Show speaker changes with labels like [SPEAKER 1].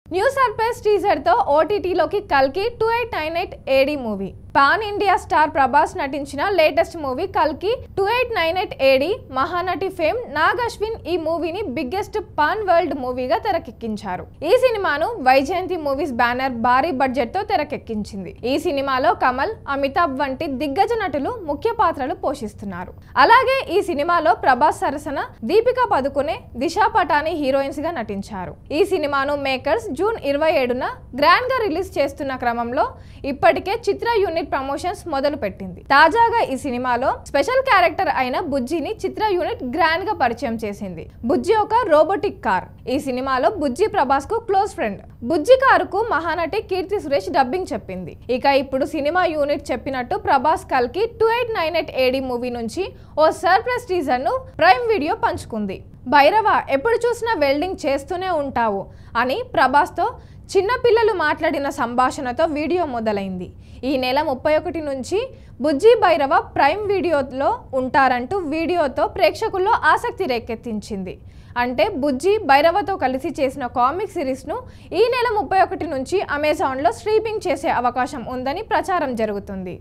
[SPEAKER 1] New surprise teaser తో ఓటీటీలోకి కల్కి 2898 AD movie. Pan India star Prabhas నటించిన లేటెస్ట్ మూవీ కల్కి 2898 ఏడి. మహానటి ఫేమ్ నాగ్ అశ్విన్ ఈ మూవీని బిగ్గెస్ట్ పాన్ వరల్డ్ మూవీగా తెరకెక్కించారు. ఈ సినిమాను వైజయంతి మూవీస్ బ్యానర్ భారీ బడ్జెట్ తో తెరకెక్కించింది. ఈ సినిమాలో కమల్, అమితాబ్ వంటి దిగ్గజ నటులు ముఖ్య పాత్రలు పోషిస్తున్నారు. అలాగే ఈ సినిమాలో ప్రభాస్ సరసన దీపికా పదుకునే, దిశా పటాని హీరోయిన్స్ గా నటించారు. ఈ సినిమాను మేకర్స్ జూన్ 27న గ్రాండ్ గా రిలీజ్ చేస్తున్న క్రమంలో ఇప్పటికే చిత్ర యూనిట్ ప్రమోషన్స్ మొదలు పెట్టింది. తాజాగా ఈ సినిమాలో స్పెషల్ క్యారెక్టర్ అయిన బుజ్జిని చిత్ర యూనిట్ గ్రాండ్ గా పరిచయం చేసింది. బుజ్జి ఒక రోబోటిక్ కార్. ఈ సినిమాలో బుజ్జి ప్రభాస్ కు క్లోజ్ ఫ్రెండ్. బుజ్జి కారుకు మహానటి కీర్తి సురేష్ డబ్బింగ్ చెప్పింది. ఇక ఇప్పుడు సినిమా యూనిట్ చెప్పినట్టు ప్రభాస్ కల్కి 2898 ఏడి మూవీ నుంచి ఓ సర్ప్రైజ్ టీజర్ ను ప్రైమ్ వీడియో పంచుకుంది. భైరవ, ఎప్పుడు చూసినా వెల్డింగ్ చేస్తూనే ఉంటావు అని ప్రభాస్తో చిన్నపిల్లలు మాట్లాడిన సంభాషణతో వీడియో మొదలైంది. ఈ నెల 31 నుంచి బుజ్జి భైరవ ప్రైమ్ వీడియోలో ఉంటారంటూ వీడియోతో ప్రేక్షకుల్లో ఆసక్తి రేకెత్తించింది. అంటే బుజ్జి భైరవతో కలిసి చేసిన కామిక్ సిరీస్ను ఈ నెల 31 నుంచి అమెజాన్లో స్ట్రీమింగ్ చేసే అవకాశం ఉందని ప్రచారం జరుగుతుంది.